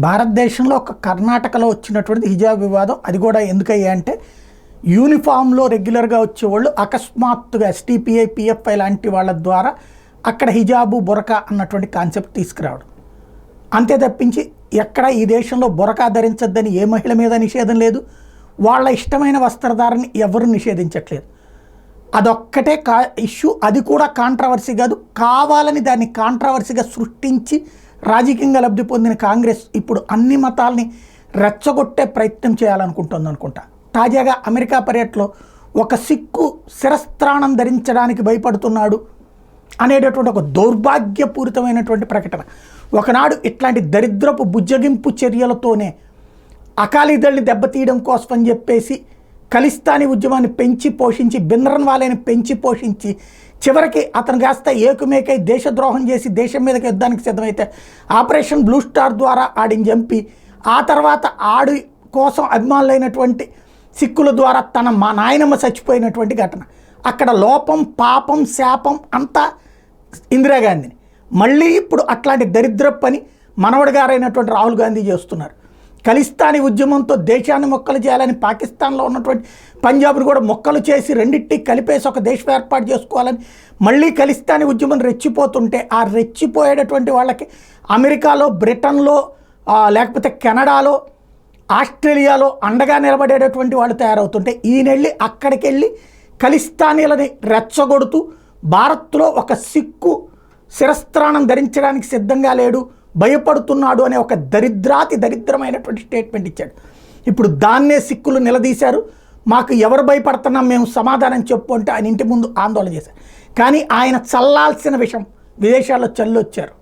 భారతదేశంలో ఒక కర్ణాటకలో వచ్చినటువంటి హిజాబ్ వివాదం. అది కూడా ఎందుకయ్యా అంటే యూనిఫామ్లో రెగ్యులర్గా వచ్చేవాళ్ళు అకస్మాత్తుగా ఎస్టీపీఐ పిఎఫ్ఐ లాంటి వాళ్ళ ద్వారా అక్కడ హిజాబు బురకా అన్నటువంటి కాన్సెప్ట్ తీసుకురావడం. అంతే తప్పించి ఎక్కడ ఈ దేశంలో బురకా ధరించద్దని ఏ మహిళ మీద నిషేధం లేదు, వాళ్ళ ఇష్టమైన వస్త్రధారని ఎవరు నిషేధించట్లేదు. అదొక్కటే ఇష్యూ. అది కూడా కాంట్రవర్సీ కాదు, కావాలని దాన్ని కాంట్రవర్సీగా సృష్టించి రాజకీయంగా లబ్ధి పొందిన కాంగ్రెస్ ఇప్పుడు అన్ని మతాల్ని రెచ్చగొట్టే ప్రయత్నం చేయాలనుకుంటుంది అనుకుంటా. తాజాగా అమెరికా పర్యటనలో ఒక సిక్కు శిరస్త్రాణం ధరించడానికి భయపడుతున్నాడు అనేటటువంటి ఒక దౌర్భాగ్యపూరితమైనటువంటి ప్రకటన. ఒకనాడు ఇట్లాంటి దరిద్రపు బుజ్జగింపు చర్యలతోనే అకాలీదళ్ని దెబ్బతీయడం కోసం అని చెప్పేసి ఖలిస్తానీ ఉద్యమాన్ని పెంచి పోషించి బింద్రన్ వాలేని పెంచి పోషించి చివరికి అతను కాస్త ఏకుమేకై దేశద్రోహం చేసి దేశం మీదకి యుద్ధానికి సిద్ధమైతే ఆపరేషన్ బ్లూ స్టార్ ద్వారా ఆడిని చంపి ఆ తర్వాత ఆడి కోసం అభిమానులైనటువంటి సిక్కుల ద్వారా తన మా నాయనమ్మ చచ్చిపోయినటువంటి ఘటన. అక్కడ లోపం పాపం శాపం అంతా ఇందిరాగాంధీని. మళ్ళీ ఇప్పుడు అట్లాంటి దరిద్ర పని మనవడి గారైనటువంటి రాహుల్ గాంధీ చేస్తున్నారు. ఖలిస్తానీ ఉద్యమంతో దేశాన్ని మొక్కలు చేయాలని పాకిస్తాన్లో ఉన్నటువంటి పంజాబ్ను కూడా మొక్కలు చేసి రెండింటినీ కలిపేసి ఒక దేశం ఏర్పాటు చేసుకోవాలని మళ్ళీ ఖలిస్తానీ ఉద్యమం రెచ్చిపోతుంటే ఆ రెచ్చిపోయేటటువంటి వాళ్ళకి అమెరికాలో బ్రిటన్లో లేకపోతే కెనడాలో ఆస్ట్రేలియాలో అండగా నిలబడేటటువంటి వాళ్ళు తయారవుతుంటే ఈయనెళ్ళి అక్కడికి వెళ్ళి ఖలిస్తానీలని రెచ్చగొడుతూ భారత్లో ఒక సిక్కు శిరస్త్రాణం ధరించడానికి సిద్ధంగా లేడు, భయపడుతున్నాడు అనే ఒక దరిద్రమైనటువంటి స్టేట్మెంట్ ఇచ్చాడు. ఇప్పుడు దాన్నే సిక్కులు నిలదీశారు. మాకు ఎవరు భయపడుతున్నాం మేము సమాధానం చెప్పు అంటే ఆయన ఇంటి ముందు ఆందోళన చేశారు. కానీ ఆయన చల్లాల్సిన విషయం విదేశాల్లో చల్లొచ్చారు.